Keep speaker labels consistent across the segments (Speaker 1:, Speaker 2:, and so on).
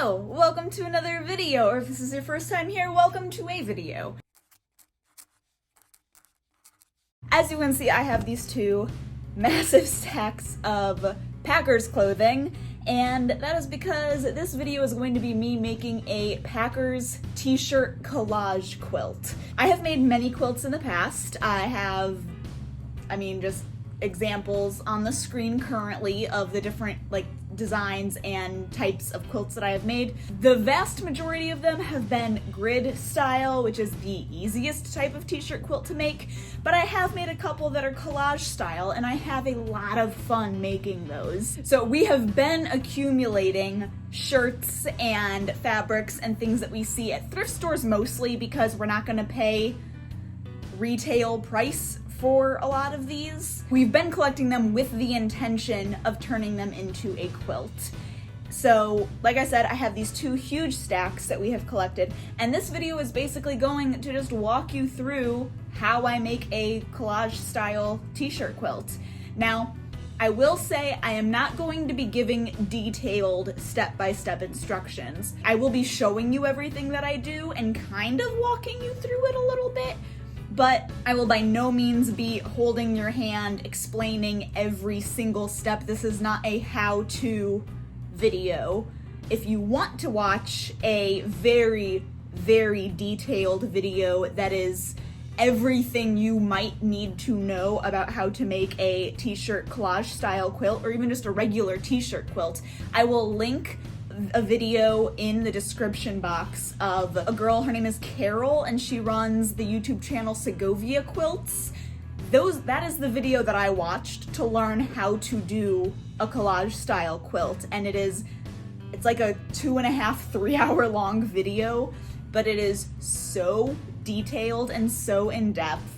Speaker 1: Hello! Welcome to another video, or if this is your first time here, welcome to a video. As you can see, I have these two massive stacks of Packers clothing, and that is because this video is going to be me making a Packers t-shirt collage quilt. I have made many quilts in the past. I have, just examples on the screen currently of the different designs and types of quilts that I have made. The vast majority of them have been grid style, which is the easiest type of t-shirt quilt to make, but I have made a couple that are collage style, and I have a lot of fun making those. So we have been accumulating shirts and fabrics and things that we see at thrift stores mostly because we're not gonna pay retail price for a lot of these. We've been collecting them with the intention of turning them into a quilt. So, like I said, I have these two huge stacks that we have collected, and this video is basically going to just walk you through how I make a collage style t-shirt quilt. Now, I will say I am not going to be giving detailed step-by-step instructions. I will be showing you everything that I do and kind of walking you through it a little bit, but I will by no means be holding your hand explaining every single step. This is not a how-to video. If you want to watch a very, very detailed video that is everything you might need to know about how to make a t-shirt collage style quilt, or even just a regular t-shirt quilt, I will link a video in the description box of a girl. Her name is Carol, and she runs the YouTube channel Segovia Quilts. That is the video that I watched to learn how to do a collage style quilt, and it's like a 2.5, 3 hour long video, but it is so detailed and so in-depth,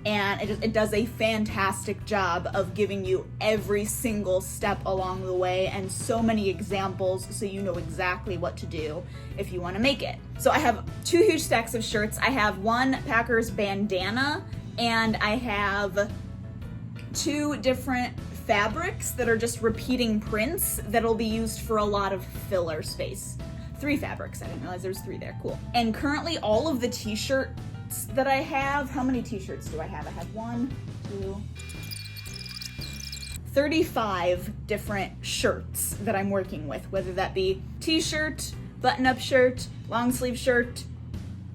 Speaker 1: and it does a fantastic job of giving you every single step along the way and so many examples so you know exactly what to do if you want to make it. So I have two huge stacks of shirts. I have one Packers bandana, and I have two different fabrics that are just repeating prints that'll be used for a lot of filler space. 3 fabrics, I didn't realize there was 3 there, cool. And currently all of the t-shirts that I have, how many t-shirts do I have? I have 35 different shirts that I'm working with, whether that be t-shirt, button-up shirt, long sleeve shirt,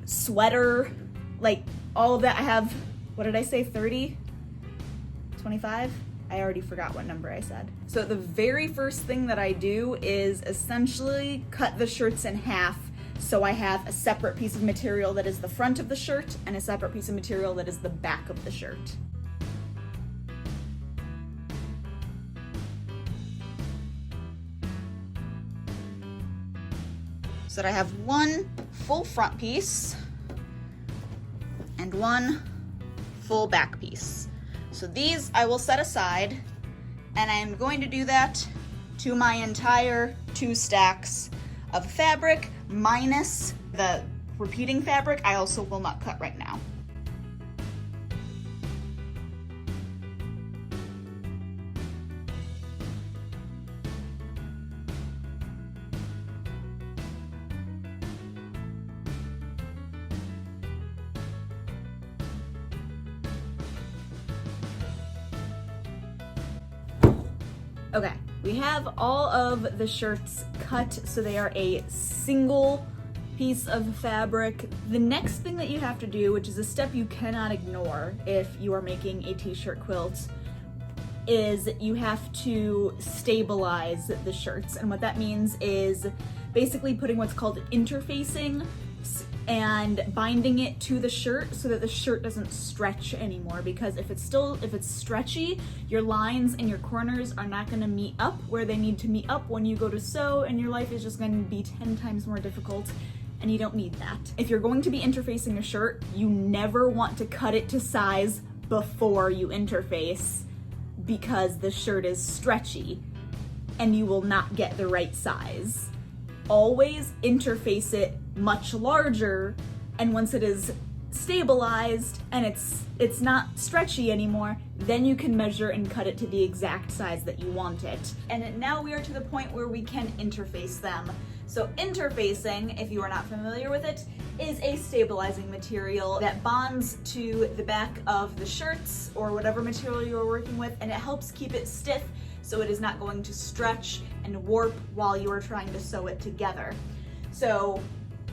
Speaker 1: sweater, all of that. I have, what did I say, 30? 25? I already forgot what number I said. So the very first thing that I do is essentially cut the shirts in half, so I have a separate piece of material that is the front of the shirt and a separate piece of material that is the back of the shirt. So that I have one full front piece and one full back piece. So these I will set aside, and I am going to do that to my entire 2 stacks of fabric, minus the repeating fabric. I also will not cut right now. Okay, we have all of the shirts cut so they are a single piece of fabric. The next thing that you have to do, which is a step you cannot ignore if you are making a t-shirt quilt, is you have to stabilize the shirts. And what that means is basically putting what's called interfacing and binding it to the shirt so that the shirt doesn't stretch anymore, because if it's stretchy, your lines and your corners are not going to meet up where they need to meet up when you go to sew, and your life is just going to be 10 times more difficult, and you don't need that. If you're going to be interfacing a shirt, you never want to cut it to size before you interface, because the shirt is stretchy and you will not get the right size. Always interface it much larger, and once it is stabilized and it's not stretchy anymore, then you can measure and cut it to the exact size that you want it. And now we are to the point where we can interface them. So interfacing, if you are not familiar with it, is a stabilizing material that bonds to the back of the shirts or whatever material you're working with, and it helps keep it stiff so it is not going to stretch and warp while you are trying to sew it together. So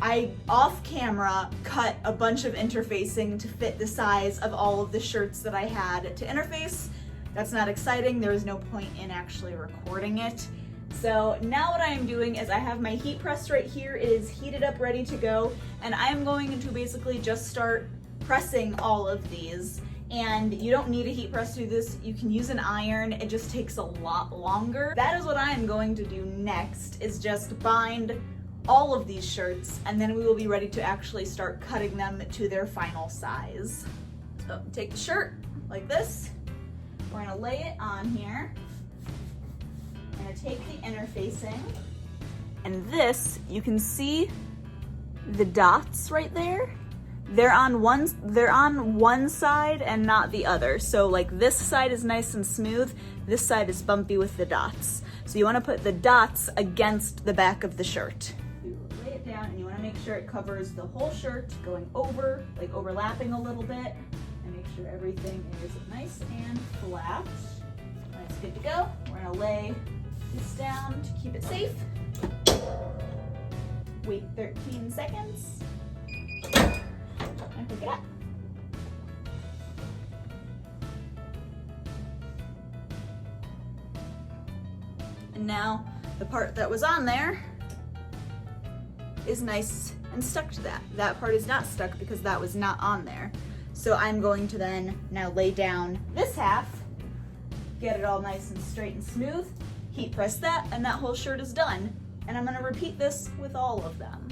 Speaker 1: I, off camera, cut a bunch of interfacing to fit the size of all of the shirts that I had to interface. That's not exciting. There is no point in actually recording it. So now what I am doing is I have my heat press right here. It is heated up, ready to go, and I am going to basically just start pressing all of these. And you don't need a heat press to do this. You can use an iron. It just takes a lot longer. That is what I am going to do next, is just bind all of these shirts, and then we will be ready to actually start cutting them to their final size. So take the shirt like this. We're gonna lay it on here. I'm gonna take the interfacing, and this, you can see the dots right there. They're on one side and not the other. So like this side is nice and smooth, this side is bumpy with the dots. So you wanna put the dots against the back of the shirt. You lay it down and you wanna make sure it covers the whole shirt, going over, like overlapping a little bit, and make sure everything is nice and flat. That's good to go. We're gonna lay this down to keep it safe. Wait 13 seconds. And pick it up. And now the part that was on there is nice and stuck to that. That part is not stuck because that was not on there. So I'm going to then now lay down this half, get it all nice and straight and smooth, heat press that, and that whole shirt is done. And I'm gonna repeat this with all of them.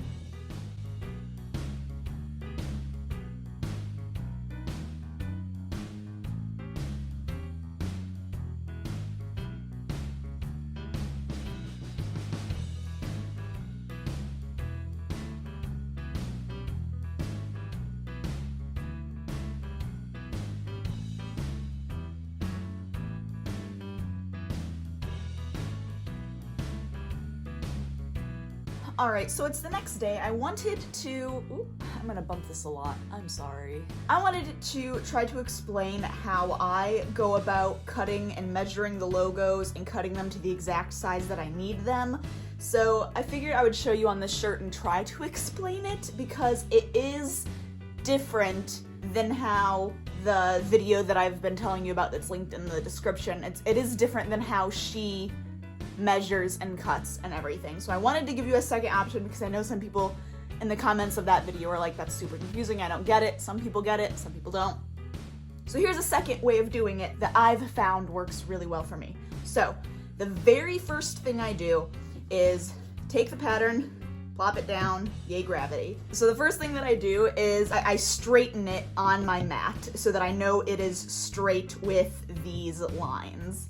Speaker 1: All right, so it's the next day. I wanted to, I'm gonna bump this a lot, I'm sorry. I wanted to try to explain how I go about cutting and measuring the logos and cutting them to the exact size that I need them. So I figured I would show you on this shirt and try to explain it, because it is different than how the video that I've been telling you about that's linked in the description, it is different than how she measures and cuts and everything. So I wanted to give you a second option because I know some people in the comments of that video are like, that's super confusing, I don't get it. Some people get it, some people don't. So here's a second way of doing it that I've found works really well for me. So the very first thing I do is take the pattern, plop it down, yay gravity. So the first thing that I do is I straighten it on my mat so that I know it is straight with these lines.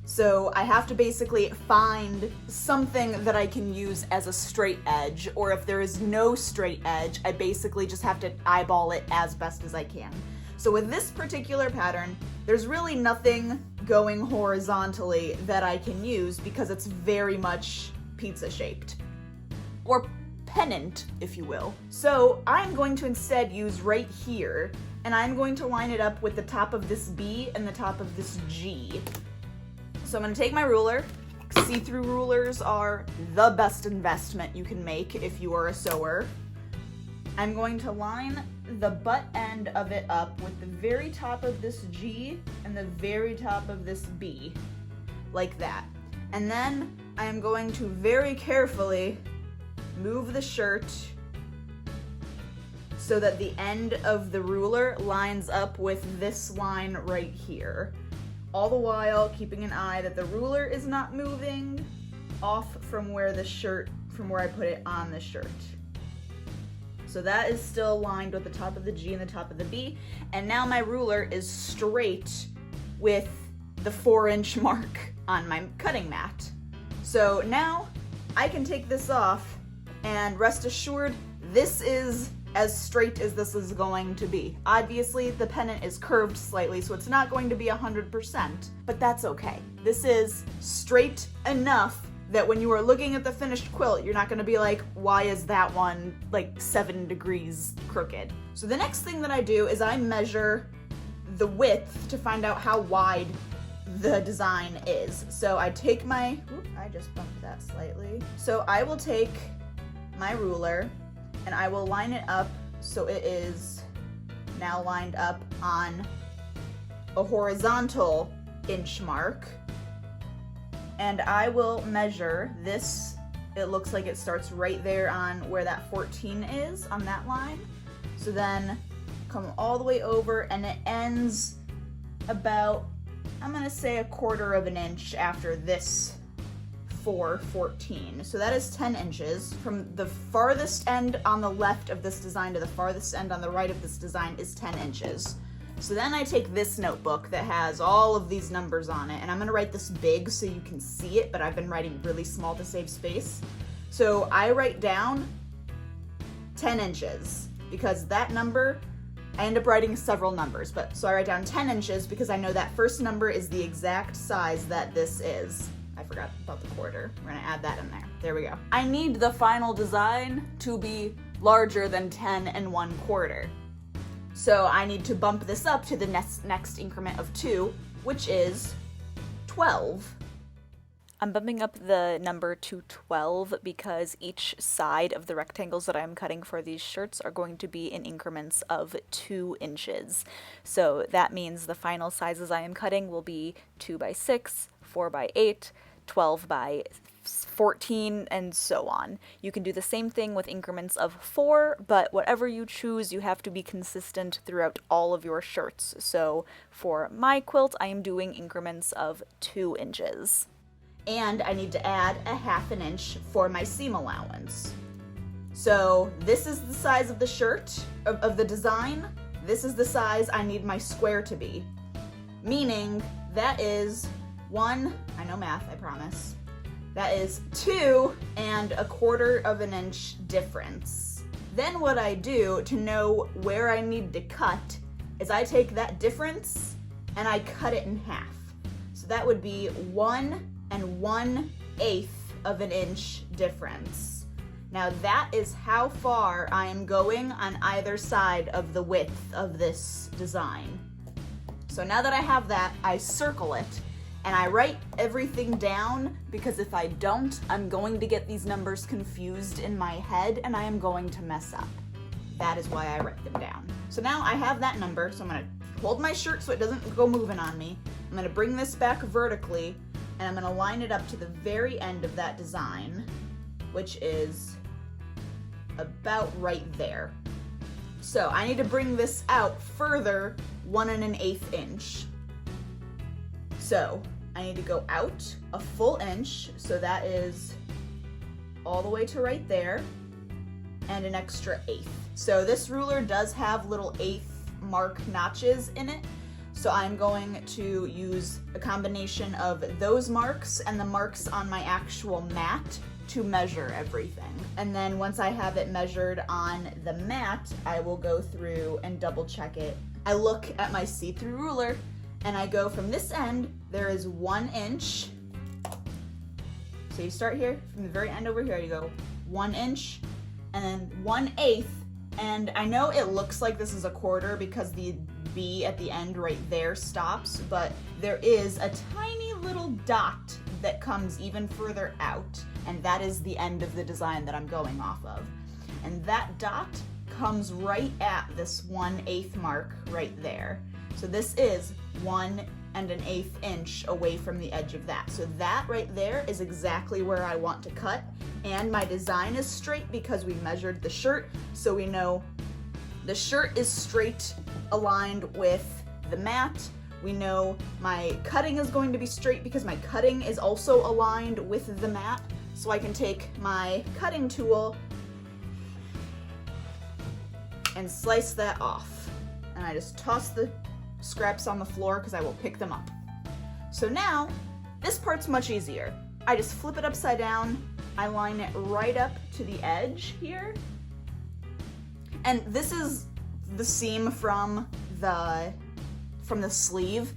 Speaker 1: So I have to basically find something that I can use as a straight edge, or if there is no straight edge, I basically just have to eyeball it as best as I can. So with this particular pattern, there's really nothing going horizontally that I can use because it's very much pizza shaped, or pennant, if you will. So I'm going to instead use right here, and I'm going to line it up with the top of this B and the top of this G. So I'm gonna take my ruler. See-through rulers are the best investment you can make if you are a sewer. I'm going to line the butt end of it up with the very top of this G and the very top of this B, like that. And then I am going to very carefully move the shirt so that the end of the ruler lines up with this line right here. All the while keeping an eye that the ruler is not moving off from where I put it on the shirt. So that is still aligned with the top of the G and the top of the B. And now my ruler is straight with the 4-inch mark on my cutting mat. So now I can take this off, and rest assured, this is as straight as this is going to be. Obviously, the pennant is curved slightly, so it's not going to be 100%, but that's okay. This is straight enough that when you are looking at the finished quilt, you're not gonna be like, why is that one like 7 degrees crooked? So the next thing that I do is I measure the width to find out how wide the design is. So I take my, I just bumped that slightly. So I will take my ruler and I will line it up so it is now lined up on a horizontal inch mark. And I will measure this. It looks like it starts right there on where that 14 is on that line. So then come all the way over and it ends about, I'm gonna say 1/4 of an inch after this 414. So that is 10 inches. From the farthest end on the left of this design to the farthest end on the right of this design is 10 inches. So then I take this notebook that has all of these numbers on it, and I'm gonna write this big so you can see it, but I've been writing really small to save space. So I write down 10 inches because that number, I end up writing several numbers, but so I write down 10 inches because I know that first number is the exact size that this is. I forgot about the 1/4. We're gonna add that in there. There we go. I need the final design to be larger than 10 1/4. So I need to bump this up to the next increment of 2, which is 12. I'm bumping up the number to 12 because each side of the rectangles that I'm cutting for these shirts are going to be in increments of 2 inches. So that means the final sizes I am cutting will be 2 by 6, 4 by 8, 12 by 14, and so on. You can do the same thing with increments of 4, but whatever you choose, you have to be consistent throughout all of your shirts. So for my quilt, I am doing increments of 2 inches. And I need to add a 1/2 inch for my seam allowance. So this is the size of the shirt, of the design. This is the size I need my square to be. Meaning that is 1, I know math, I promise. That is 2 1/4 of an inch difference. Then what I do to know where I need to cut is I take that difference and I cut it in half. So that would be 1 1/8 of an inch difference. Now that is how far I am going on either side of the width of this design. So now that I have that, I circle it and I write everything down because if I don't, I'm going to get these numbers confused in my head and I am going to mess up. That is why I write them down. So now I have that number, so I'm gonna hold my shirt so it doesn't go moving on me. I'm gonna bring this back vertically and I'm gonna line it up to the very end of that design, which is about right there. So I need to bring this out further 1 1/8 inch. So I need to go out a full inch, so that is all the way to right there, and an extra 1/8. So this ruler does have little 1/8 mark notches in it, so I'm going to use a combination of those marks and the marks on my actual mat to measure everything. And then once I have it measured on the mat, I will go through and double check it. I look at my see-through ruler and I go from this end, there is 1 inch. So you start here, from the very end over here, you go 1 inch and then 1/8. And I know it looks like this is a 1/4 because the B at the end right there stops, but there is a tiny little dot that comes even further out, and that is the end of the design that I'm going off of. And that dot comes right at this 1/8 mark right there. So this is 1 1/8 inch away from the edge of that. So that right there is exactly where I want to cut, and my design is straight because we measured the shirt, so we know the shirt is straight aligned with the mat. We know my cutting is going to be straight because my cutting is also aligned with the mat. So I can take my cutting tool and slice that off. And I just toss the scraps on the floor because I will pick them up. So now, this part's much easier. I just flip it upside down, I line it right up to the edge here. And this is the seam from the sleeve.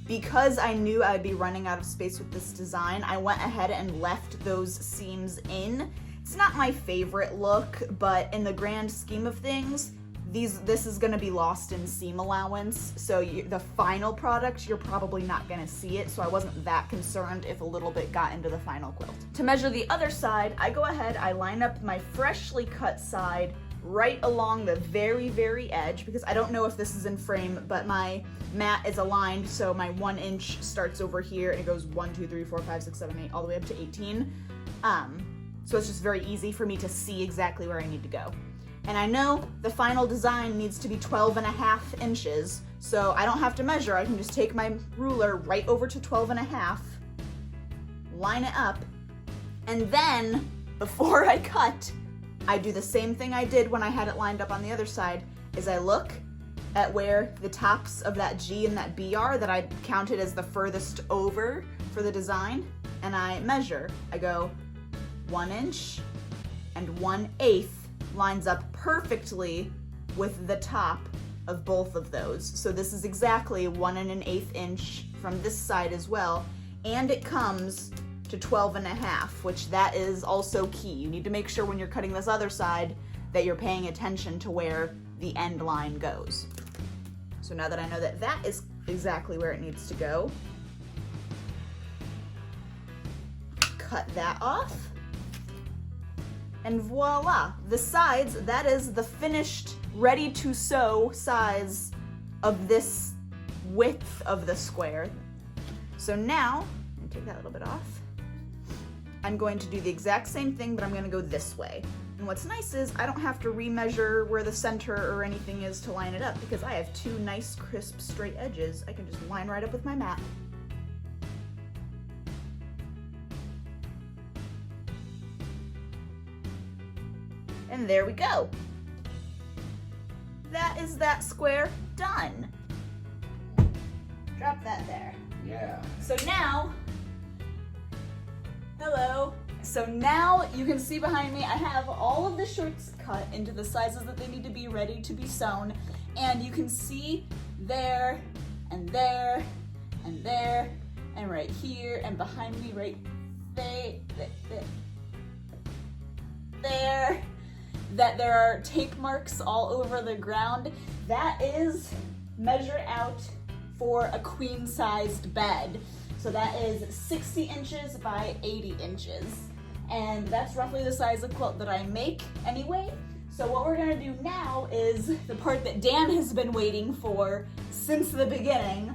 Speaker 1: because I knew I'd be running out of space with this design, I went ahead and left those seams in. It's not my favorite look, but in the grand scheme of things, this is gonna be lost in seam allowance, so the final product, you're probably not gonna see it, so I wasn't that concerned if a little bit got into the final quilt. To measure the other side, I go ahead, I line up my freshly cut side right along the very, very edge, because I don't know if this is in frame, but my mat is aligned, so my 1 inch starts over here, and it goes 1, 2, 3, 4, 5, 6, 7, 8, all the way up to 18. So it's just very easy for me to see exactly where I need to go. And I know the final design needs to be 12.5 inches, so I don't have to measure. I can just take my ruler right over to 12.5, line it up, and then before I cut, I do the same thing I did when I had it lined up on the other side, is I look at where the tops of that G and that B are that I counted as the furthest over for the design, and I measure. I go 1 inch and 1/8 lines up perfectly with the top of both of those. So this is exactly 1 1/8 inch from this side as well, and it comes to 12.5, which that is also key. You need to make sure when you're cutting this other side that you're paying attention to where the end line goes. So now that I know that that is exactly where it needs to go, cut that off. And voila, the sides, that is the finished, ready to sew size of this width of the square. So now, I'm gonna take that little bit off. I'm going to do the exact same thing, but I'm gonna go this way. And what's nice is I don't have to remeasure where the center or anything is to line it up, because I have 2 nice, crisp, straight edges. I can just line right up with my mat. And there we go. That is that square done. Drop that there.
Speaker 2: Yeah.
Speaker 1: So now, hello. So now you can see behind me, I have all of the shirts cut into the sizes that they need to be ready to be sewn. And you can see there, and there, and there, and right here, and behind me right there, that there are tape marks all over the ground. That is measured out for a queen-sized bed. So that is 60 inches by 80 inches. And that's roughly the size of quilt that I make anyway. So what we're gonna do now is the part that Dan has been waiting for since the beginning,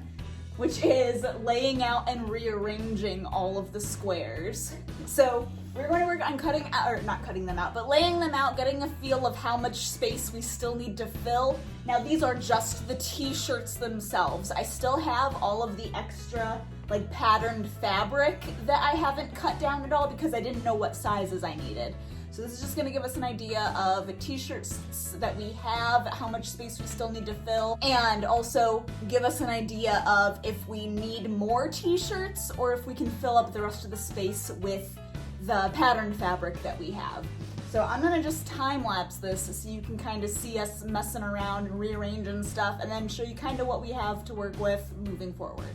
Speaker 1: which is laying out and rearranging all of the squares. So we're going to work on cutting out, or not cutting them out, but laying them out, getting a feel of how much space we still need to fill. Now these are just the t-shirts themselves. I still have all of the extra like patterned fabric that I haven't cut down at all because I didn't know what sizes I needed. So this is just gonna give us an idea of t-shirts that we have, how much space we still need to fill, and also give us an idea of if we need more t-shirts or if we can fill up the rest of the space with the patterned fabric that we have. So I'm gonna just time-lapse this so you can kind of see us messing around and rearranging stuff, and then show you kind of what we have to work with moving forward.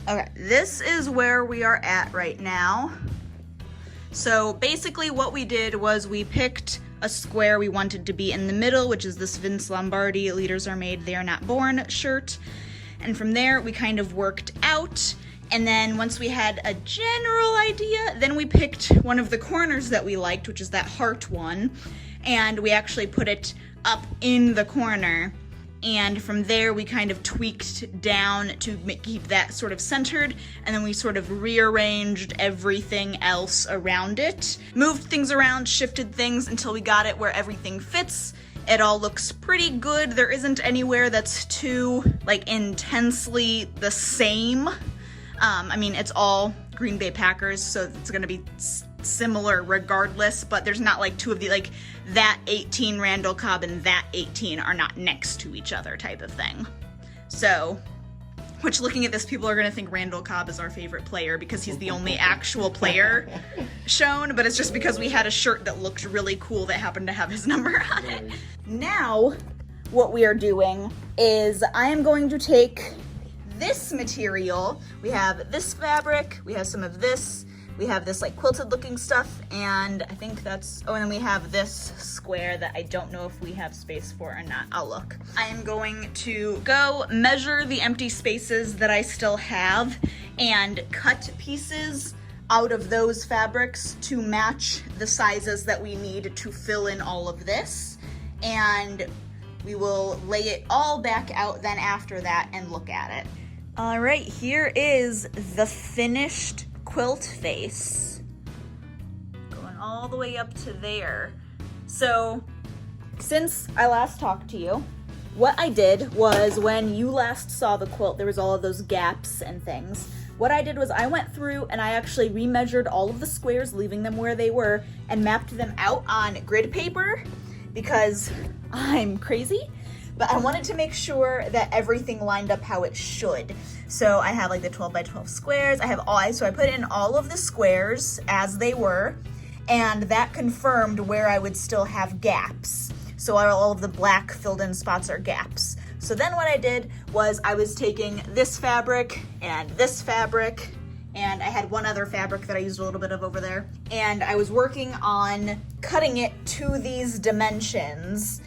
Speaker 1: Okay, this is where we are at right now. So basically what we did was we picked a square we wanted to be in the middle, which is this Vince Lombardi Leaders Are Made, They Are Not Born shirt. And from there we kind of worked out. And then once we had a general idea, then we picked one of the corners that we liked, which is that heart one. And we actually put it up in the corner. And from there we kind of tweaked down to keep that sort of centered, and then we sort of rearranged everything else around it. Moved things around, shifted things until we got it where everything fits. It all looks pretty good. There isn't anywhere that's too like intensely the same. I mean, it's all Green Bay Packers, so it's gonna be similar regardless, but there's not like two of the, like that 18 Randall Cobb and that 18 are not next to each other type of thing. So, which looking at this, people are gonna think Randall Cobb is our favorite player because he's the only actual player shown, but it's just because we had a shirt that looked really cool that happened to have his number on it. Now, what we are doing is I am going to take this material. We have this fabric, we have some of this, we have this like quilted looking stuff, and I think that's, oh, and then we have this square that I don't know if we have space for or not. I'll look. I am going to go measure the empty spaces that I still have and cut pieces out of those fabrics to match the sizes that we need to fill in all of this. And we will lay it all back out then after that and look at it. All right, here is the finished quilt face. Going all the way up to there. So, since I last talked to you, what I did was when you last saw the quilt, there was all of those gaps and things. What I did was I went through and I actually remeasured all of the squares, leaving them where they were, and mapped them out on grid paper because I'm crazy. But I wanted to make sure that everything lined up how it should. So I have like the 12 by 12 squares. So I put in all of the squares as they were, and that confirmed where I would still have gaps. So all of the black filled in spots are gaps. So then what I did was I was taking this fabric, and I had one other fabric that I used a little bit of over there, and I was working on cutting it to these dimensions.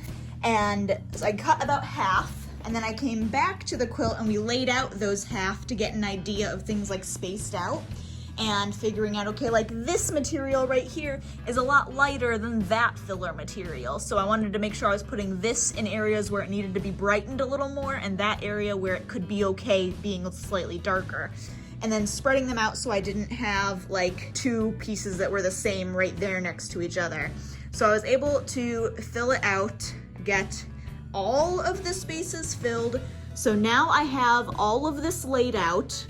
Speaker 1: And so I cut about half, and then I came back to the quilt and we laid out those half to get an idea of things like spaced out and figuring out, okay, like this material right here is a lot lighter than that filler material. So I wanted to make sure I was putting this in areas where it needed to be brightened a little more and that area where it could be okay being slightly darker. And then spreading them out so I didn't have like two pieces that were the same right there next to each other. So I was able to fill it out, get all of the spaces filled. So now I have all of this laid out.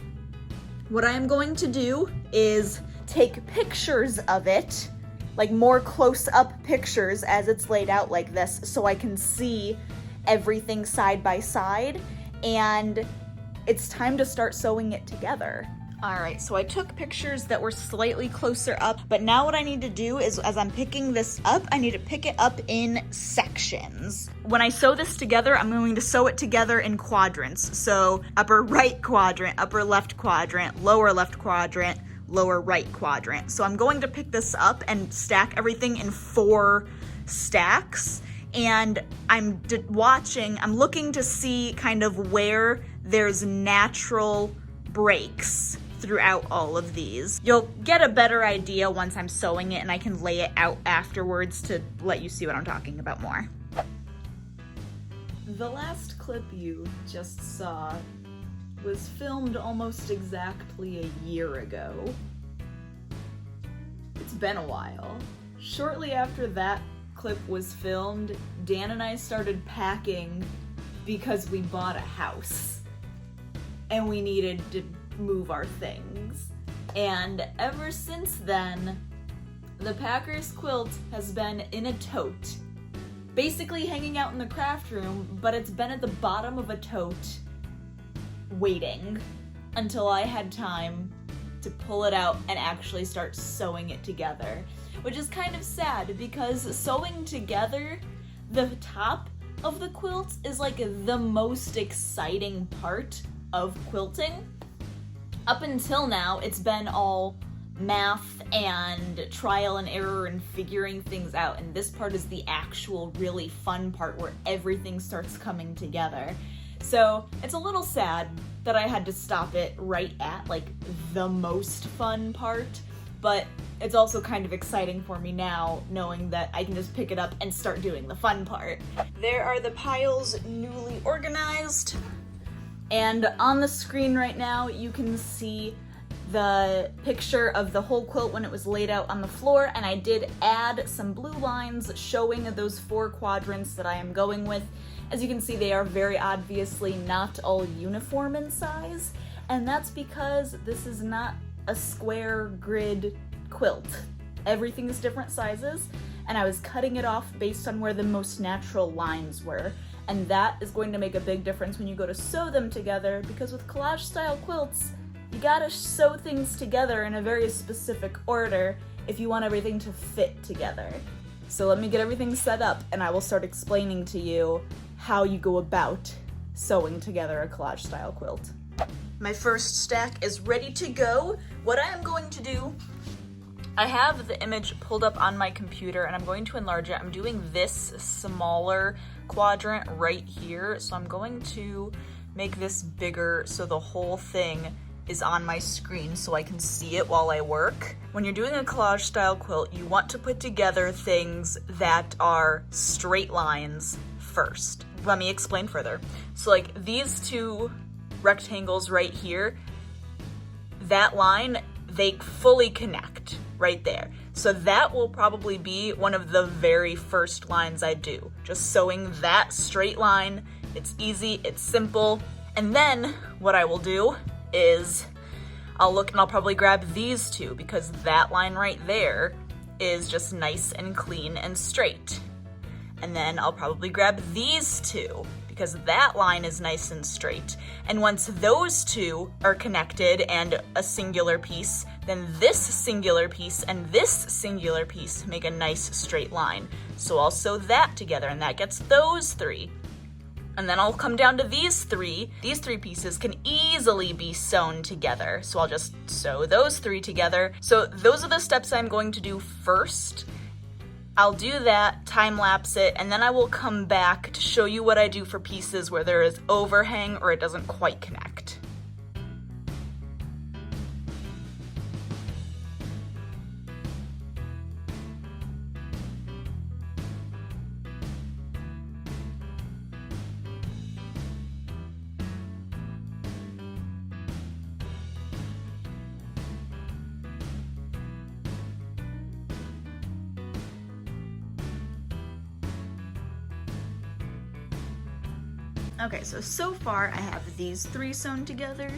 Speaker 1: What I am going to do is take pictures of it, like more close-up pictures as it's laid out like this, so I can see everything side by side, and it's time to start sewing it together. All right, so I took pictures that were slightly closer up, but now what I need to do is, as I'm picking this up, I need to pick it up in sections. When I sew this together, I'm going to sew it together in quadrants. So upper right quadrant, upper left quadrant, lower left quadrant, lower right quadrant. So I'm going to pick this up and stack everything in 4 stacks. And I'm looking to see kind of where there's natural breaks throughout all of these. You'll get a better idea once I'm sewing it and I can lay it out afterwards to let you see what I'm talking about more. The last clip you just saw was filmed almost exactly a year ago. It's been a while. Shortly after that clip was filmed, Dan and I started packing because we bought a house and we needed to move our things. And ever since then, the Packers quilt has been in a tote, basically hanging out in the craft room, but it's been at the bottom of a tote waiting until I had time to pull it out and actually start sewing it together, which is kind of sad because sewing together the top of the quilt is like the most exciting part of quilting. Up until now, it's been all math and trial and error and figuring things out, and this part is the actual really fun part where everything starts coming together. So it's a little sad that I had to stop it right at like the most fun part, but it's also kind of exciting for me now knowing that I can just pick it up and start doing the fun part. There are the piles newly organized. And on the screen right now, you can see the picture of the whole quilt when it was laid out on the floor, and I did add some blue lines showing those 4 quadrants that I am going with. As you can see, they are very obviously not all uniform in size, and that's because this is not a square grid quilt. everything is different sizes, and I was cutting it off based on where the most natural lines were. And that is going to make a big difference when you go to sew them together, because with collage style quilts, you gotta sew things together in a very specific order if you want everything to fit together. So let me get everything set up and I will start explaining to you how you go about sewing together a collage style quilt. My first stack is ready to go. What I am going to do, I have the image pulled up on my computer and I'm going to enlarge it. I'm doing this smaller quadrant right here, so I'm going to make this bigger so the whole thing is on my screen so I can see it while I work. When you're doing a collage style quilt, you want to put together things that are straight lines first. Let me explain further. So like these two rectangles right here, that line, they fully connect right there. So that will probably be one of the very first lines I do. Just sewing that straight line. It's easy, it's simple. And then what I will do is I'll look and I'll probably grab these two because that line right there is just nice and clean and straight. And then I'll probably grab these two because that line is nice and straight. And once those two are connected and a singular piece, then this singular piece and this singular piece make a nice straight line. So I'll sew that together and that gets those three. And then I'll come down to these three. These three pieces can easily be sewn together. So I'll just sew those three together. So those are the steps I'm going to do first. I'll do that, time lapse it, and then I will come back to show you what I do for pieces where there is overhang or it doesn't quite connect. Okay, so far I have these three sewn together,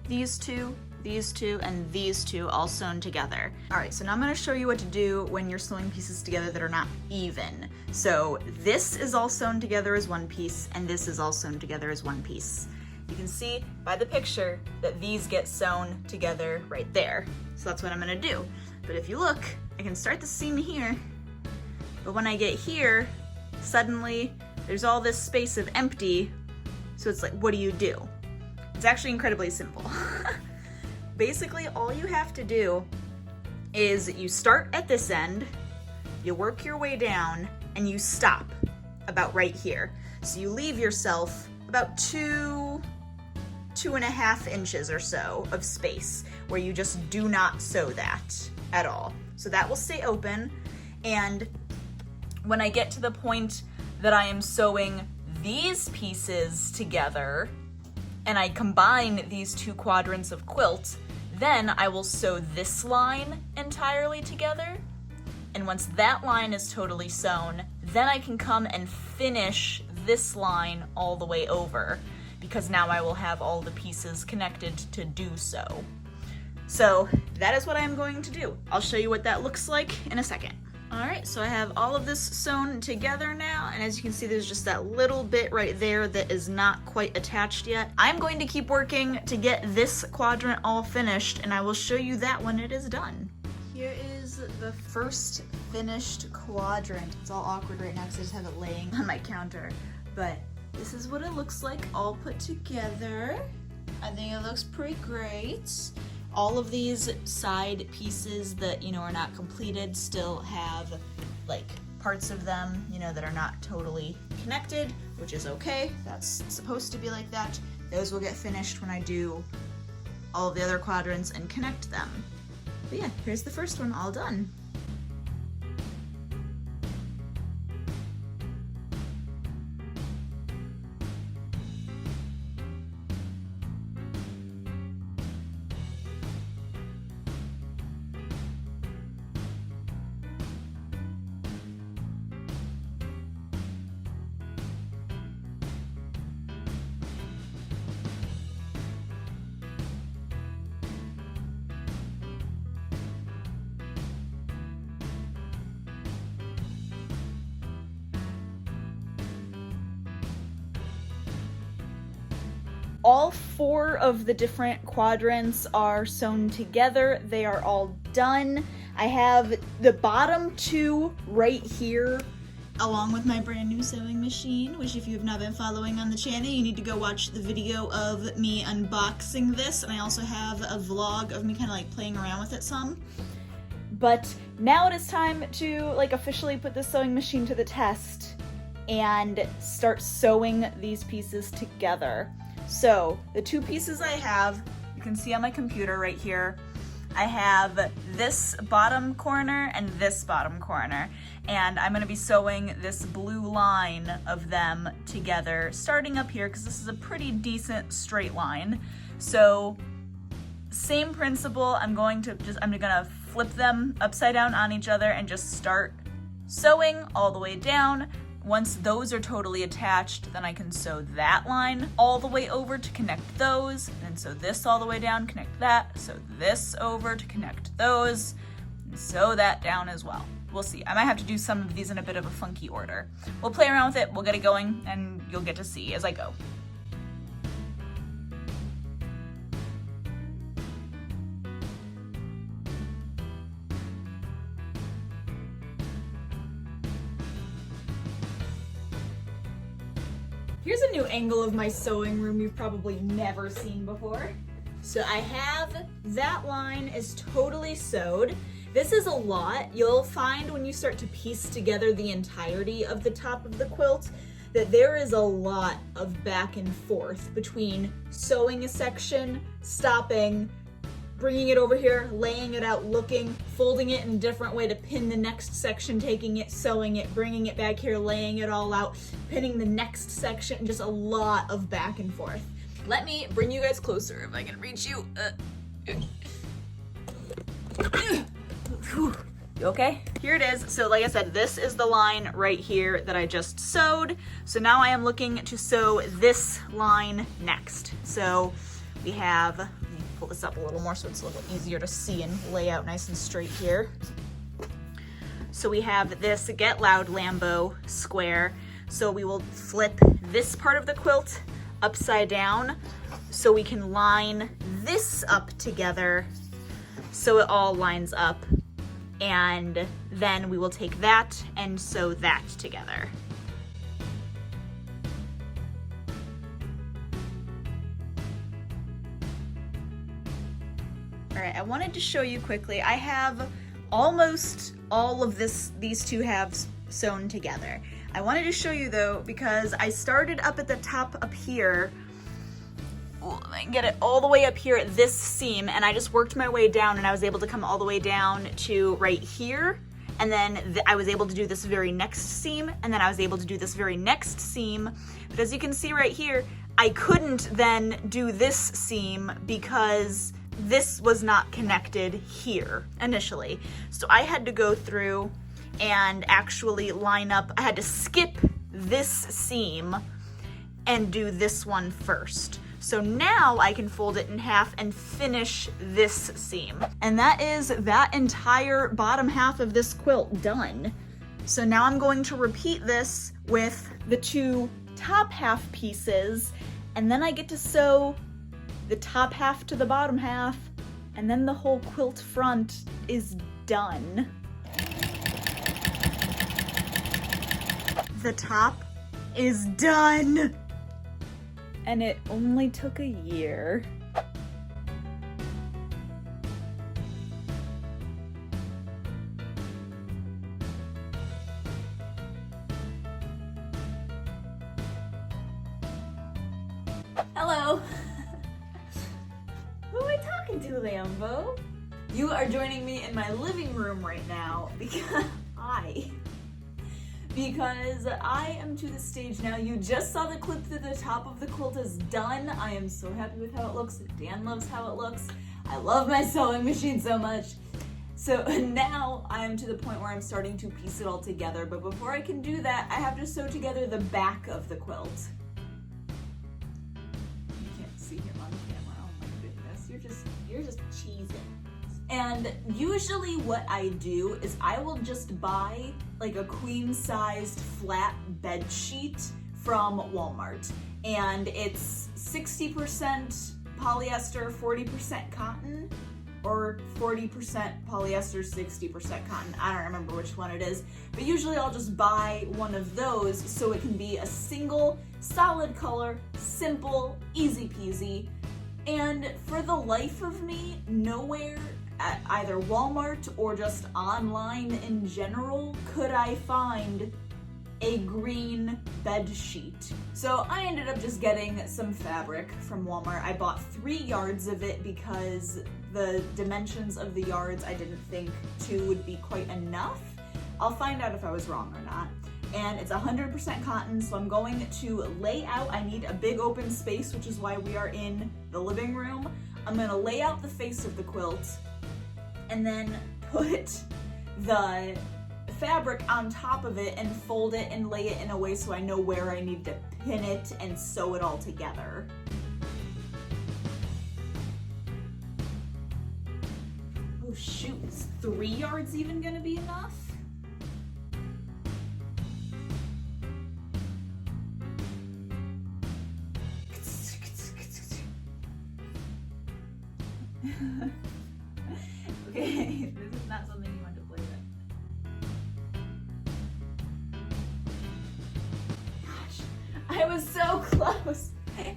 Speaker 1: these two, and these two all sewn together. All right, so now I'm gonna show you what to do when you're sewing pieces together that are not even. So this is all sewn together as one piece, and this is all sewn together as one piece. You can see by the picture that these get sewn together right there. So that's what I'm gonna do. But if you look, I can start the seam here, but when I get here, suddenly there's all this space of empty. So it's like, what do you do? It's actually incredibly simple. Basically, all you have to do is you start at this end, you work your way down, and you stop about right here. So you leave yourself about 2.5 inches or so of space where you just do not sew that at all. So that will stay open. And when I get to the point that I am sewing these pieces together and I combine these two quadrants of quilt, then I will sew this line entirely together. And once that line is totally sewn, then I can come and finish this line all the way over, because now I will have all the pieces connected to do so. So that is what I'm going to do. I'll show you what that looks like in a second. All right, so I have all of this sewn together now, and as you can see, there's just that little bit right there that is not quite attached yet. I'm going to keep working to get this quadrant all finished, and I will show you that when it is done. Here is the first finished quadrant. It's all awkward right now because I just have it laying on my counter, but this is what it looks like all put together. I think it looks pretty great. All of these side pieces that, are not completed still have like parts of them, that are not totally connected, which is okay. That's supposed to be like that. Those will get finished when I do all of the other quadrants and connect them. But yeah, here's the first one all done. all 4 of the different quadrants are sewn together. They are all done. I have the bottom 2 right here, along with my brand new sewing machine, which if you have not been following on the channel, you need to go watch the video of me unboxing this. And I also have a vlog of me kind of like playing around with it some. But now it is time to like officially put this sewing machine to the test and start sewing these pieces together. So the 2 pieces I have, you can see on my computer right here, I have this bottom corner and this bottom corner, and I'm gonna be sewing this blue line of them together, starting up here, because this is a pretty decent straight line. So same principle, I'm gonna flip them upside down on each other and just start sewing all the way down. Once those are totally attached, then I can sew that line all the way over to connect those, and then sew this all the way down, connect that, sew this over to connect those, and sew that down as well. We'll see. I might have to do some of these in a bit of a funky order. We'll play around with it, we'll get it going, and you'll get to see as I go. Here's a new angle of my sewing room you've probably never seen before. So I have that line is totally sewed. This is a lot. You'll find when you start to piece together the entirety of the top of the quilt that there is a lot of back and forth between sewing a section, stopping, bringing it over here, laying it out, looking, folding it in a different way to pin the next section, taking it, sewing it, bringing it back here, laying it all out, pinning the next section, just a lot of back and forth. Let me bring you guys closer if I can reach you. You okay? Here it is. So like I said, this is the line right here that I just sewed. So now I am looking to sew this line next. So we have, pull this up a little more so it's a little easier to see and lay out nice and straight here. So we have this Get Loud Lambeau square. So we will flip this part of the quilt upside down so we can line this up together so it all lines up. And then we will take that and sew that together. All right, I wanted to show you quickly. I have almost all of these 2 halves sewn together. I wanted to show you though, because I started up at the top up here, and get it all the way up here at this seam, and I just worked my way down and I was able to come all the way down to right here. And then I was able to do this very next seam, and then I was able to do this very next seam. But as you can see right here, I couldn't then do this seam because this was not connected here initially. So I had to go through and actually line up, I had to skip this seam and do this one first. So now I can fold it in half and finish this seam. And that is that entire bottom half of this quilt done. So now I'm going to repeat this with the 2 top half pieces, and then I get to sew the top half to the bottom half, and then the whole quilt front is done. The top is done! And it only took a year. Hello. Who am I talking to, Lambeau? You are joining me in my living room right now because I am to the stage now. You just saw the clip that the top of the quilt is done. I am so happy with how it looks. Dan loves how it looks. I love my sewing machine so much. So now I am to the point where I'm starting to piece it all together. But before I can do that, I have to sew together the back of the quilt. You can't see him on camera. Oh my goodness. You're just cheesing. And usually what I do is I will just buy like a queen-sized flat bed sheet from Walmart. And it's 60% polyester, 40% cotton, or 40% polyester, 60% cotton. I don't remember which one it is, but usually I'll just buy one of those so it can be a single solid color, simple, easy peasy. And for the life of me, nowhere at either Walmart or just online in general could I find a green bed sheet. So I ended up just getting some fabric from Walmart. I bought 3 yards of it because the dimensions of the yards I didn't think 2 would be quite enough. I'll find out if I was wrong or not. And it's 100% cotton, so I'm going to lay out, I need a big open space, which is why we are in the living room. I'm gonna lay out the face of the quilt and then put the fabric on top of it and fold it and lay it in a way so I know where I need to pin it and sew it all together. Oh shoot, is 3 yards even gonna be enough? Okay, this is not something you want to play with. Gosh, I was so close.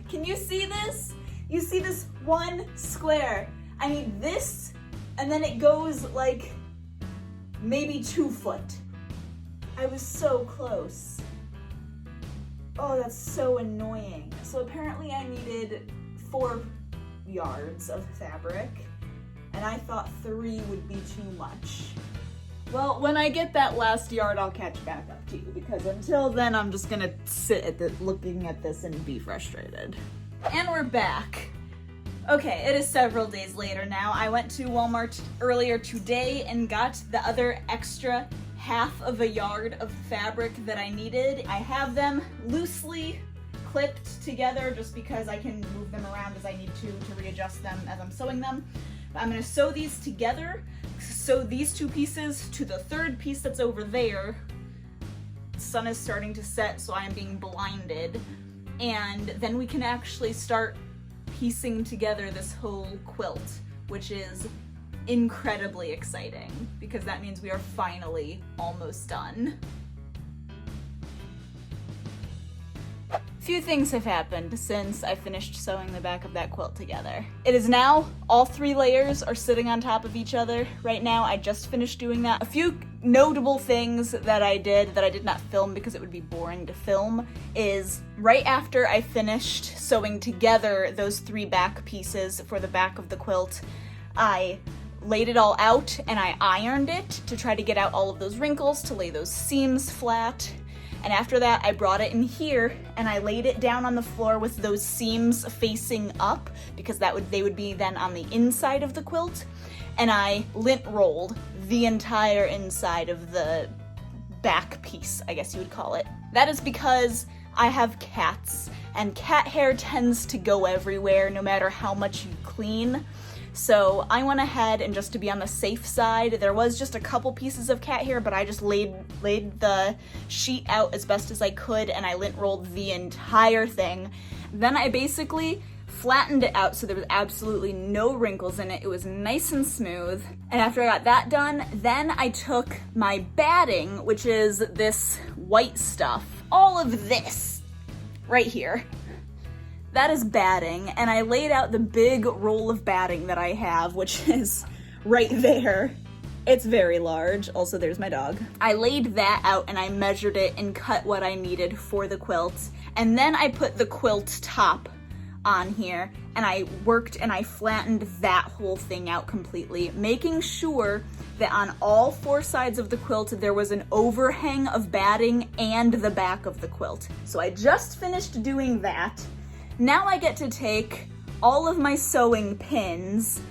Speaker 1: Can you see this? You see this one square? I need this, and then it goes like maybe 2 foot. I was so close. Oh, that's so annoying. So apparently I needed 4 yards of fabric, and I thought 3 would be too much. Well, when I get that last yard, I'll catch back up to you, because until then, I'm just gonna sit at looking at this and be frustrated. And we're back. Okay, it is several days later now. I went to Walmart earlier today and got the other extra half of a yard of fabric that I needed. I have them loosely clipped together just because I can move them around as I need to readjust them as I'm sewing them. But I'm gonna sew these together, sew these 2 pieces to the 3rd piece that's over there. The sun is starting to set, so I am being blinded. And then we can actually start piecing together this whole quilt, which is incredibly exciting because that means we are finally almost done. Few things have happened since I finished sewing the back of that quilt together. It is now, all 3 layers are sitting on top of each other right now. I just finished doing that. A few notable things that I did not film because it would be boring to film is right after I finished sewing together those 3 back pieces for the back of the quilt, I laid it all out and I ironed it to try to get out all of those wrinkles, to lay those seams flat. And after that, I brought it in here and I laid it down on the floor with those seams facing up because they would be then on the inside of the quilt. And I lint rolled the entire inside of the back piece, I guess you would call it. That is because I have cats and cat hair tends to go everywhere no matter how much you clean. So I went ahead and just to be on the safe side, there was just a couple pieces of cat hair, but I just laid the sheet out as best as I could and I lint rolled the entire thing. Then I basically flattened it out so there was absolutely no wrinkles in it. It was nice and smooth. And after I got that done, then I took my batting, which is this white stuff, all of this right here. That is batting, and I laid out the big roll of batting that I have, which is right there. It's very large. Also, there's my dog. I laid that out and I measured it and cut what I needed for the quilt. And then I put the quilt top on here and I worked and I flattened that whole thing out completely, making sure that on all 4 sides of the quilt there was an overhang of batting and the back of the quilt. So I just finished doing that. Now I get to take all of my sewing pins,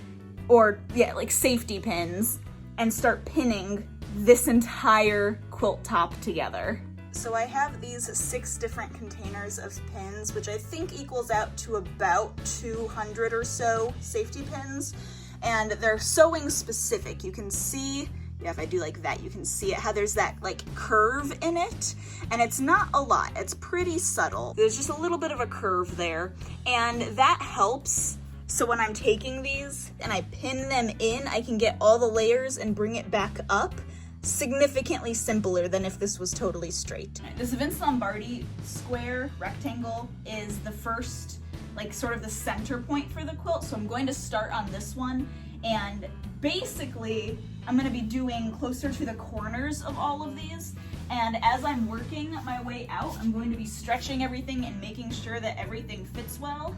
Speaker 1: or like safety pins, and start pinning this entire quilt top together. So I have these 6 different containers of pins, which I think equals out to about 200 or so safety pins, and they're sewing specific. You can see Yeah, if I do like that, you can see it, how there's that like curve in it, and it's not a lot, it's pretty subtle. There's just a little bit of a curve there, and that helps. So when I'm taking these and I pin them in, I can get all the layers and bring it back up significantly simpler than if this was totally straight. This Vince Lombardi square rectangle is the first, like sort of the center point for the quilt. So I'm going to start on this one, and basically I'm going to be doing closer to the corners of all of these. And as I'm working my way out, I'm going to be stretching everything and making sure that everything fits well.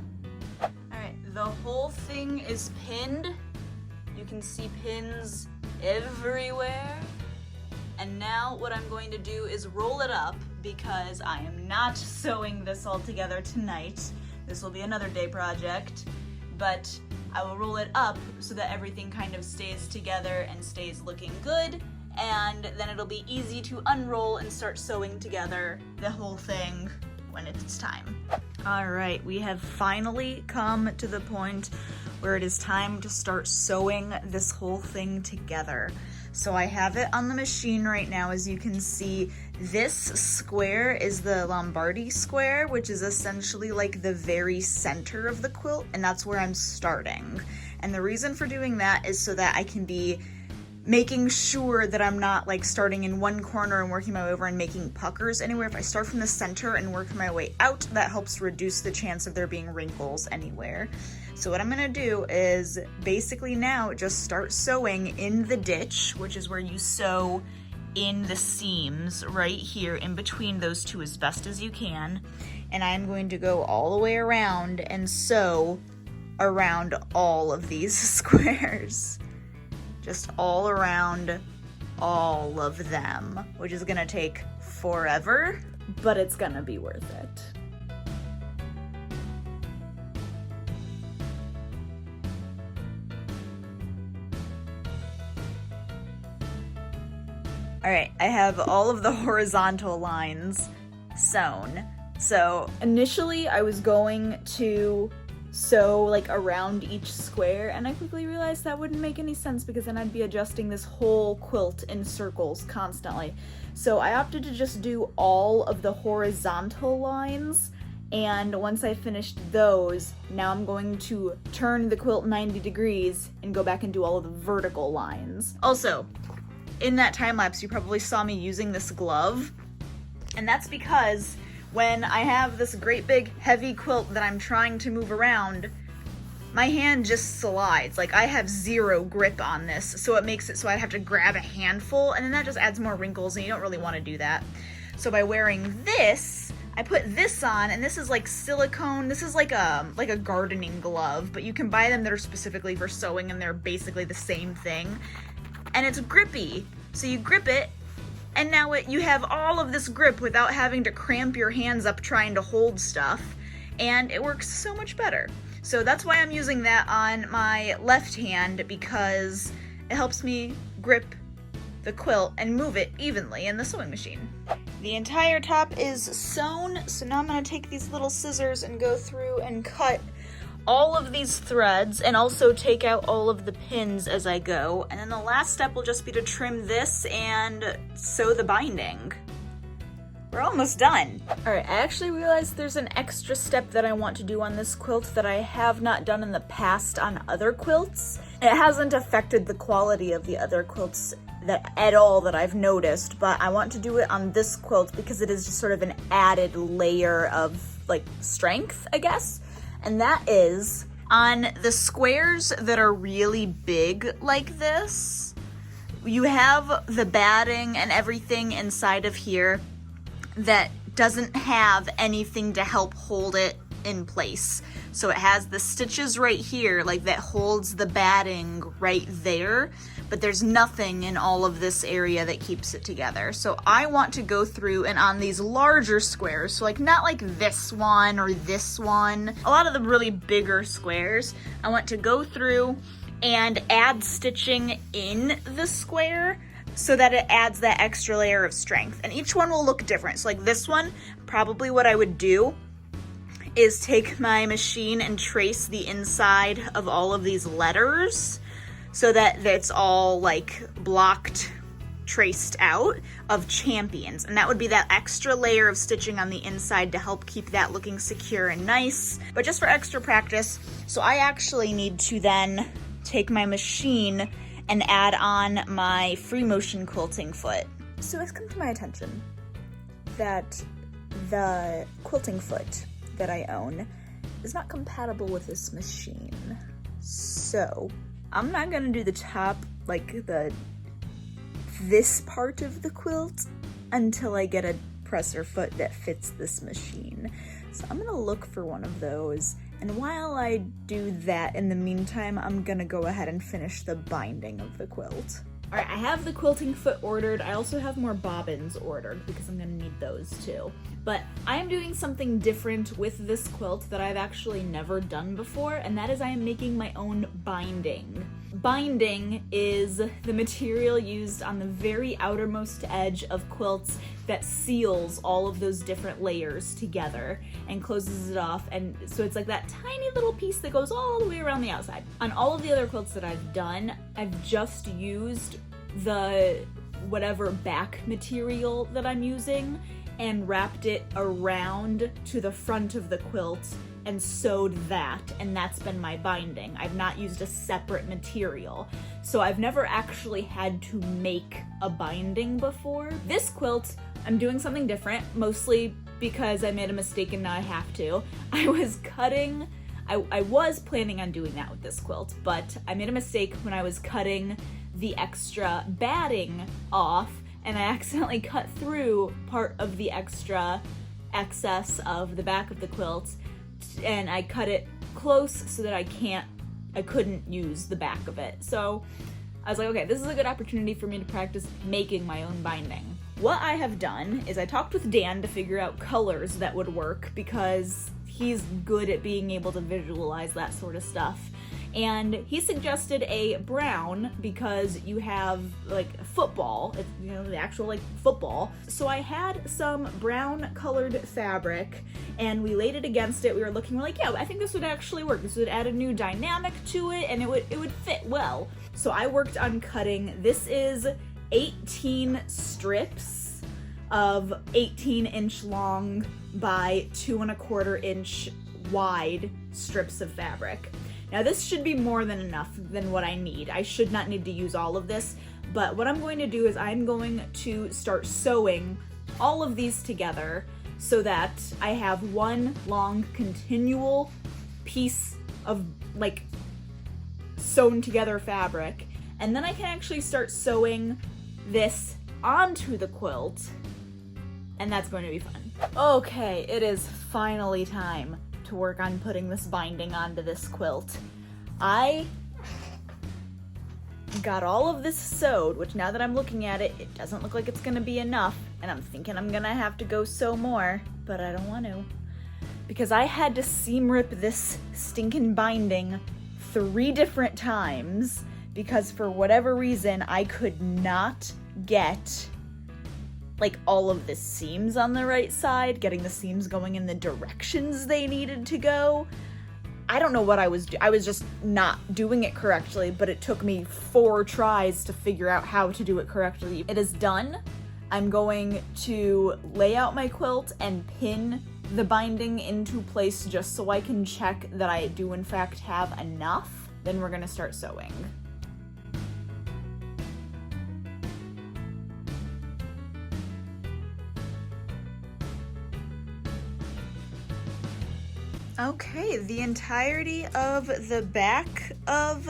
Speaker 1: All right, the whole thing is pinned. You can see pins everywhere. And now what I'm going to do is roll it up, because I am not sewing this all together tonight. This will be another day project, but I will roll it up so that everything kind of stays together and stays looking good, and then it'll be easy to unroll and start sewing together the whole thing when it's time. All right, we have finally come to the point where it is time to start sewing this whole thing together. So I have it on the machine right now. As you can see, this square is the Lombardi square, which is essentially like the very center of the quilt, and that's where I'm starting. And the reason for doing that is so that I can be making sure that I'm not like starting in one corner and working my way over and making puckers anywhere. If I start from the center and work my way out, that helps reduce the chance of there being wrinkles anywhere. So what I'm gonna do is basically now just start sewing in the ditch, which is where you sew in the seams right here in between those two as best as you can. And I'm going to go all the way around and sew around all of these squares. Just all around all of them, which is gonna take forever, but it's gonna be worth it. All right, I have all of the horizontal lines sewn. So initially I was going to sew like around each square, and I quickly realized that wouldn't make any sense because then I'd be adjusting this whole quilt in circles constantly. So I opted to just do all of the horizontal lines, and once I finished those, now I'm going to turn the quilt 90 degrees and go back and do all of the vertical lines. Also, in that time lapse, you probably saw me using this glove, and that's because when I have this great big heavy quilt that I'm trying to move around, my hand just slides. Like, I have zero grip on this, so it makes it so I have to grab a handful, and then that just adds more wrinkles, and you don't really want to do that. So by wearing this, I put this on, and this is like silicone. This is like a gardening glove, but you can buy them that are specifically for sewing, and they're basically the same thing. And it's grippy, so you grip it, and now you have all of this grip without having to cramp your hands up trying to hold stuff, and it works so much better. So that's why I'm using that on my left hand, because it helps me grip the quilt and move it evenly in the sewing machine. The entire top is sewn, so now I'm going to take these little scissors and go through and cut all of these threads and also take out all of the pins as I go. And then the last step will just be to trim this and sew the binding. We're almost done. All right, I actually realized there's an extra step that I want to do on this quilt that I have not done in the past on other quilts. It hasn't affected the quality of the other quilts at all that I've noticed, but I want to do it on this quilt because it is just sort of an added layer of like strength, I guess. And that is on the squares that are really big like this, you have the batting and everything inside of here that doesn't have anything to help hold it in place. So it has the stitches right here, like that holds the batting right there, but there's nothing in all of this area that keeps it together. So I want to go through and on these larger squares, so like not like this one or this one, a lot of the really bigger squares, I want to go through and add stitching in the square so that it adds that extra layer of strength. And each one will look different. So like this one, probably what I would do is take my machine and trace the inside of all of these letters so that it's all like blocked, traced out of champions, and that would be that extra layer of stitching on the inside to help keep that looking secure and nice, but just for extra practice. So I actually need to then take my machine and add on my free motion quilting foot. So it's come to my attention that the quilting foot that I own is not compatible with this machine. So I'm not gonna do the top, like this part of the quilt until I get a presser foot that fits this machine. So I'm gonna look for one of those, and while I do that, in the meantime, I'm gonna go ahead and finish the binding of the quilt. All right, I have the quilting foot ordered. I also have more bobbins ordered because I'm gonna need those too. But I am doing something different with this quilt that I've actually never done before, and that is I am making my own binding. Binding is the material used on the very outermost edge of quilts that seals all of those different layers together and closes it off, and so it's like that tiny little piece that goes all the way around the outside. On all of the other quilts that I've done, I've just used the whatever back material that I'm using and wrapped it around to the front of the quilt and sewed that, and that's been my binding. I've not used a separate material. So I've never actually had to make a binding before. This quilt, I'm doing something different, mostly because I made a mistake and now I have to. I was planning on doing that with this quilt, but I made a mistake when I was cutting the extra batting off, and I accidentally cut through part of the extra excess of the back of the quilt, and I cut it close so that I couldn't use the back of it. So I was like, okay, this is a good opportunity for me to practice making my own binding. What I have done is I talked with Dan to figure out colors that would work because he's good at being able to visualize that sort of stuff. And he suggested a brown because you have like football, you know, the actual like football. So I had some brown colored fabric and we laid it against it. We were looking, we're like, yeah, I think this would actually work. This would add a new dynamic to it and it would fit well. So I worked on cutting, this is 18 strips of 18-inch long by 2¼ inch wide strips of fabric. Now this should be more than enough than what I need. I should not need to use all of this, but what I'm going to do is I'm going to start sewing all of these together so that I have one long continual piece of like sewn together fabric, and then I can actually start sewing this onto the quilt, and that's going to be fun. Okay, it is finally time to work on putting this binding onto this quilt. I got all of this sewed, which now that I'm looking at it, it doesn't look like it's gonna be enough, and I'm thinking I'm gonna have to go sew more, but I don't want to, because I had to seam rip this stinking binding 3 different times because for whatever reason I could not get like all of the seams on the right side, getting the seams going in the directions they needed to go. I don't know what I was just not doing it correctly, but it took me 4 tries to figure out how to do it correctly. It is done. I'm going to lay out my quilt and pin the binding into place just so I can check that I do in fact have enough. Then we're gonna start sewing. Okay, the entirety of the back of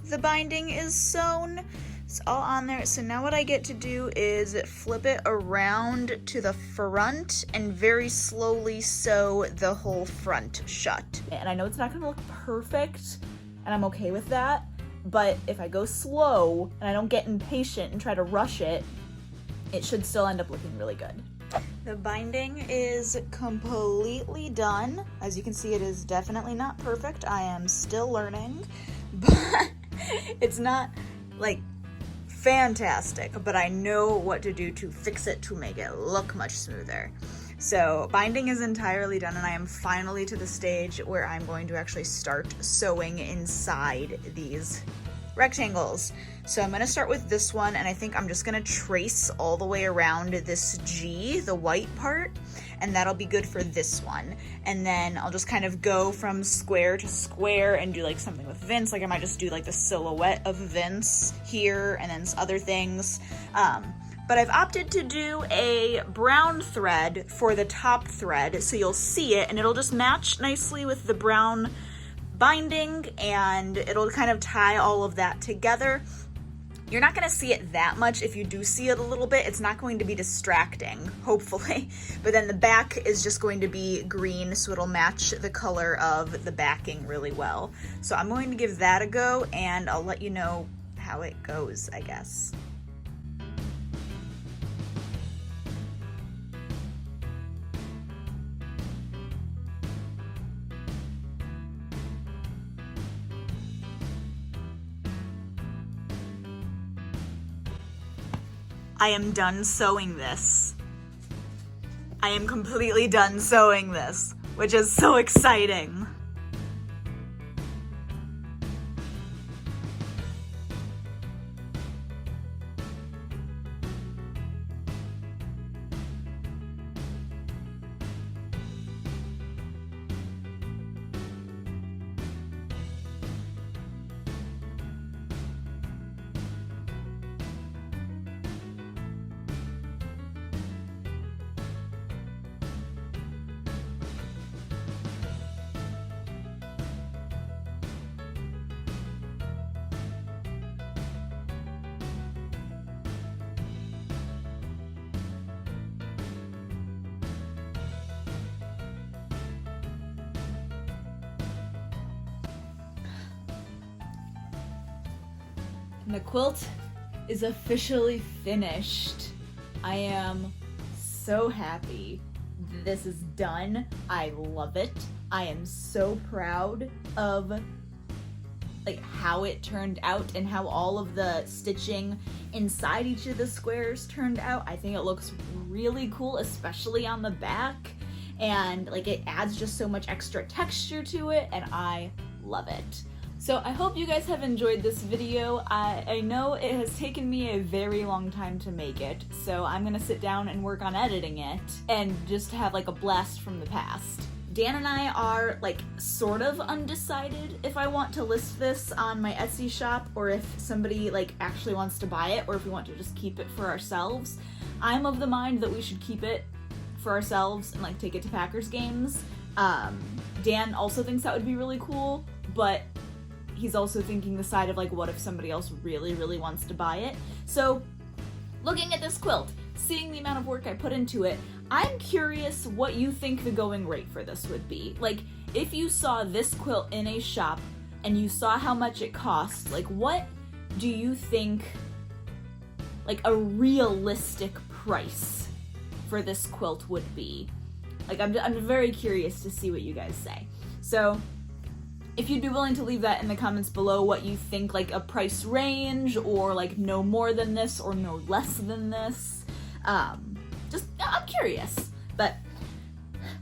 Speaker 1: the binding is sewn. It's all on there. So now what I get to do is flip it around to the front and very slowly sew the whole front shut. And I know it's not gonna look perfect, and I'm okay with that, but if I go slow and I don't get impatient and try to rush it, it should still end up looking really good. The binding is completely done. As you can see, it is definitely not perfect. I am still learning, but it's not like fantastic, but I know what to do to fix it to make it look much smoother. So binding is entirely done, and I am finally to the stage where I'm going to actually start sewing inside these rectangles. So I'm gonna start with this one, and I think I'm just gonna trace all the way around this G, the white part, and that'll be good for this one. And then I'll just kind of go from square to square and do like something with Vince. Like I might just do like the silhouette of Vince here and then other things. But I've opted to do a brown thread for the top thread, so you'll see it and it'll just match nicely with the brown binding, and it'll kind of tie all of that together. You're not gonna see it that much. If you do see it a little bit, it's not going to be distracting, hopefully. But then the back is just going to be green, so it'll match the color of the backing really well. So I'm going to give that a go, and I'll let you know how it goes, I guess. I am done sewing this. I am completely done sewing this, which is so exciting. The quilt is officially finished. I am so happy this is done. I love it. I am so proud of like how it turned out and how all of the stitching inside each of the squares turned out. I think it looks really cool, especially on the back, and like it adds just so much extra texture to it, and I love it. So I hope you guys have enjoyed this video. I know it has taken me a very long time to make it, so I'm gonna sit down and work on editing it and just have like a blast from the past. Dan and I are like sort of undecided if I want to list this on my Etsy shop or if somebody like actually wants to buy it or if we want to just keep it for ourselves. I'm of the mind that we should keep it for ourselves and like take it to Packers games. Dan also thinks that would be really cool, but he's also thinking the side of like, what if somebody else really, really wants to buy it? So looking at this quilt, seeing the amount of work I put into it, I'm curious what you think the going rate for this would be. Like, if you saw this quilt in a shop and you saw how much it cost, like what do you think like a realistic price for this quilt would be? Like, I'm very curious to see what you guys say. So if you'd be willing to leave that in the comments below, what you think, like a price range, or like no more than this or no less than this. I'm curious. But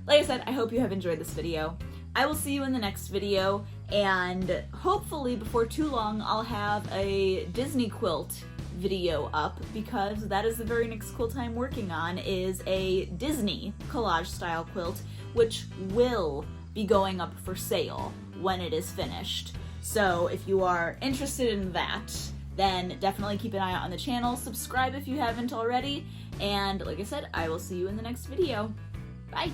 Speaker 1: like I said, I hope you have enjoyed this video. I will see you in the next video, and hopefully before too long I'll have a Disney quilt video up, because that is the very next quilt I'm working on, is a Disney collage style quilt, which will be going up for sale when it is finished. So if you are interested in that, then definitely keep an eye out on the channel, subscribe if you haven't already, and like I said, I will see you in the next video. Bye!